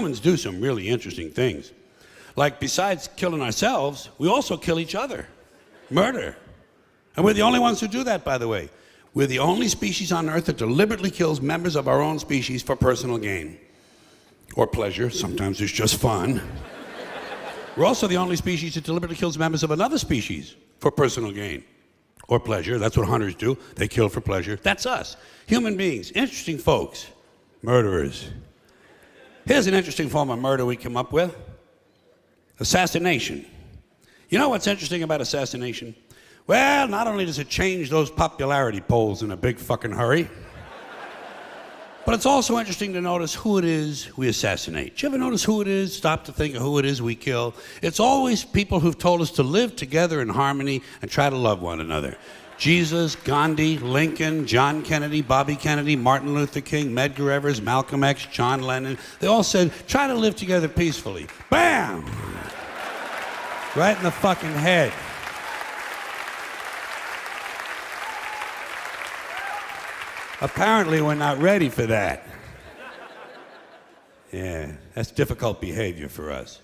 humans do some really interesting things. Like, besides killing ourselves, we also kill each other. Murder. And we're the only ones who do that, by the way. We're the only species on Earth that deliberately kills members of our own species for personal gain. Or pleasure. Sometimes it's just fun. We're also the only species that deliberately kills members of another species for personal gain. Or pleasure. That's what hunters do. They kill for pleasure. That's us. Human beings. Interesting folks. Murderers. Here's an interesting form of murder we come up with. Assassination. You know what's interesting about assassination? Well, not only does it change those popularity polls in a big fucking hurry, but it's also interesting to notice who it is we assassinate. Do you ever notice who it is? Stop to think of who it is we kill. It's always people who've told us to live together in harmony and try to love one another. Jesus, Gandhi, Lincoln, John Kennedy, Bobby Kennedy, Martin Luther King, Medgar Evers, Malcolm X, John Lennon. They all said, try to live together peacefully. Bam! Right in the fucking head. Apparently, we're not ready for that. Yeah, that's difficult behavior for us.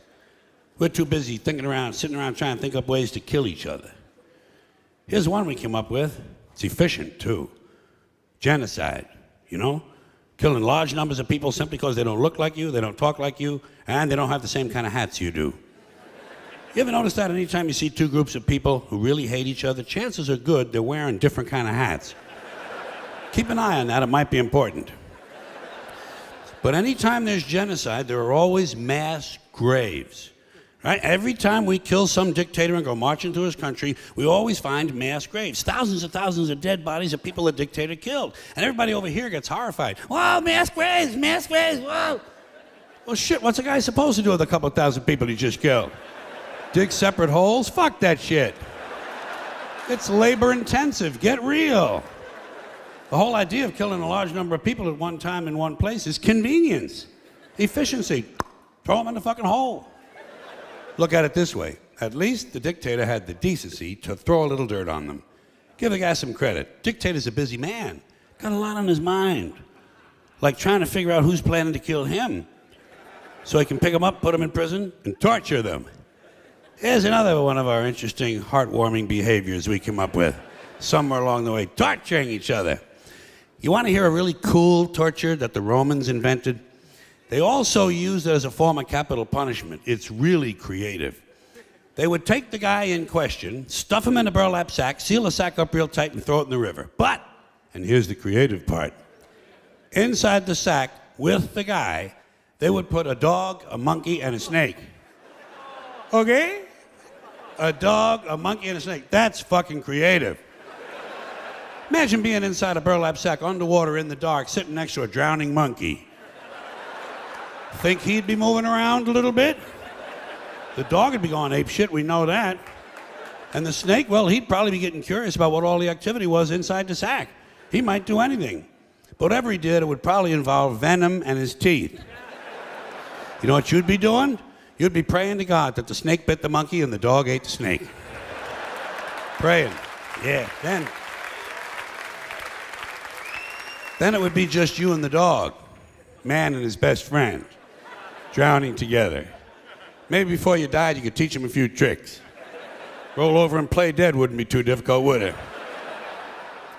We're too busy sitting around trying to think up ways to kill each other. Here's one we came up with. It's efficient, too. Genocide, you know? Killing large numbers of people simply because they don't look like you, they don't talk like you, and they don't have the same kind of hats you do. You ever notice that anytime you see two groups of people who really hate each other, chances are good they're wearing different kind of hats. Keep an eye on that, it might be important. But anytime there's genocide, there are always mass graves. Right? Every time we kill some dictator and go march into his country, we always find mass graves. Thousands of dead bodies of people the dictator killed. And everybody over here gets horrified. Wow, mass graves, whoa. Well, shit, what's a guy supposed to do with a couple thousand people he just killed? Dig separate holes? Fuck that shit. It's labor intensive. Get real. The whole idea of killing a large number of people at one time in one place is convenience, efficiency. Throw them in the fucking hole. Look at it this way. At least the dictator had the decency to throw a little dirt on them. Give the guy some credit. Dictator's a busy man. Got a lot on his mind. Like trying to figure out who's planning to kill him. So he can pick them up, put them in prison, and torture them. Here's another one of our interesting, heartwarming behaviors we came up with. Somewhere along the way, torturing each other. You want to hear a really cool torture that the Romans invented? They also used it as a form of capital punishment. It's really creative. They would take the guy in question, stuff him in a burlap sack, seal the sack up real tight, and throw it in the river. But, and here's the creative part, inside the sack with the guy, they would put a dog, a monkey, and a snake. Okay? A dog, a monkey, and a snake. That's fucking creative. Imagine being inside a burlap sack underwater in the dark, sitting next to a drowning monkey. Think he'd be moving around a little bit? The dog would be going apeshit, we know that. And the snake, well, he'd probably be getting curious about what all the activity was inside the sack. He might do anything. But whatever he did, it would probably involve venom and his teeth. You know what you'd be doing? You'd be praying to God that the snake bit the monkey and the dog ate the snake. Praying. Yeah, Then it would be just you and the dog, man and his best friend, drowning together. Maybe before you died, you could teach him a few tricks. Roll over and play dead wouldn't be too difficult, would it?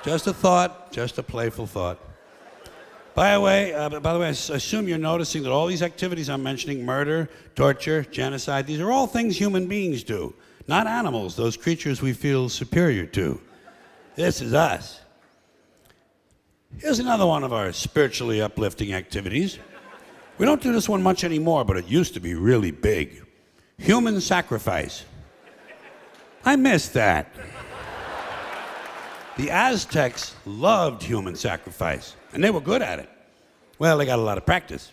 Just a thought, just a playful thought. By the way, I assume you're noticing that all these activities I'm mentioning, murder, torture, genocide, these are all things human beings do, not animals, those creatures we feel superior to. This is us. Here's another one of our spiritually uplifting activities. We don't do this one much anymore, but it used to be really big. Human sacrifice. I miss that. The Aztecs loved human sacrifice, and they were good at it. Well, they got a lot of practice.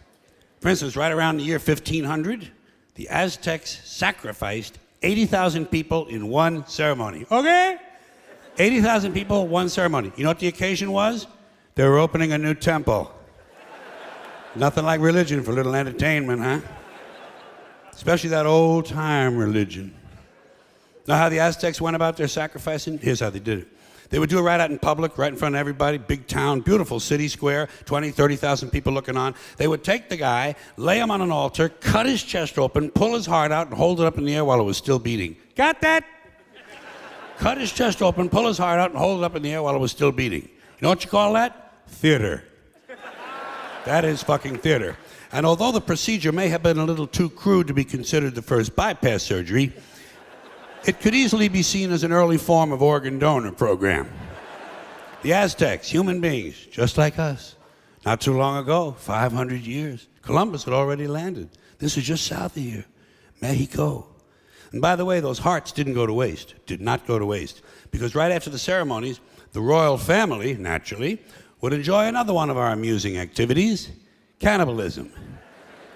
For instance, right around the year 1500, the Aztecs sacrificed 80,000 people in one ceremony. Okay? 80,000 people, one ceremony. You know what the occasion was? They were opening a new temple. Nothing like religion for a little entertainment, huh? Especially that old-time religion. Know how the Aztecs went about their sacrificing? Here's how they did it. They would do it right out in public, right in front of everybody, big town, beautiful city square, 20, 30,000 people looking on. They would take the guy, lay him on an altar, cut his chest open, pull his heart out, and hold it up in the air while it was still beating. Got that? Cut his chest open, pull his heart out, and hold it up in the air while it was still beating. You know what you call that? Theater. That is fucking theater. And although the procedure may have been a little too crude to be considered the first bypass surgery, it could easily be seen as an early form of organ donor program. The Aztecs, human beings, just like us. Not too long ago, 500 years, Columbus had already landed. This is just south of here, Mexico. And by the way, those hearts didn't go to waste, did not go to waste. Because right after the ceremonies, the royal family, naturally, would enjoy another one of our amusing activities, cannibalism.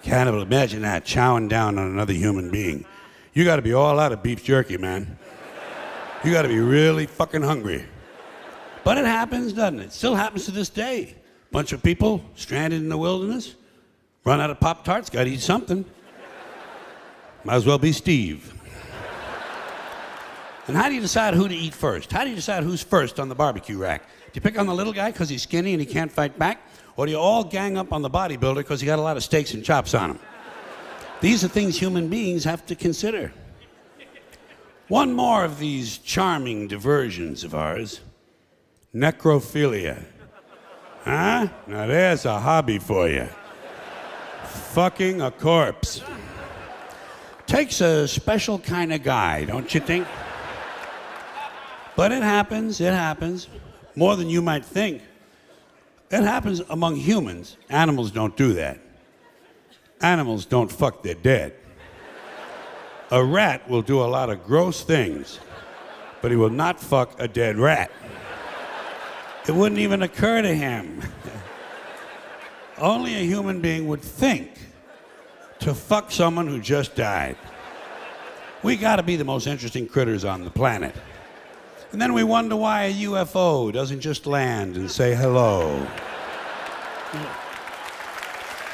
Imagine that, chowing down on another human being. You got to be all out of beef jerky, man. You got to be really fucking hungry. But it happens, doesn't it? Still happens to this day. Bunch of people stranded in the wilderness, run out of Pop-Tarts, got to eat something. Might as well be Steve. And how do you decide who to eat first? How do you decide who's first on the barbecue rack? Do you pick on the little guy because he's skinny and he can't fight back? Or do you all gang up on the bodybuilder because he got a lot of steaks and chops on him? These are things human beings have to consider. One more of these charming diversions of ours, necrophilia. Huh? Now there's a hobby for you. Fucking a corpse. Takes a special kind of guy, don't you think? But it happens, more than you might think. It happens among humans. Animals don't do that. Animals don't fuck their dead. A rat will do a lot of gross things, but he will not fuck a dead rat. It wouldn't even occur to him. Only a human being would think to fuck someone who just died. We gotta be the most interesting critters on the planet. And then we wonder why a UFO doesn't just land and say hello.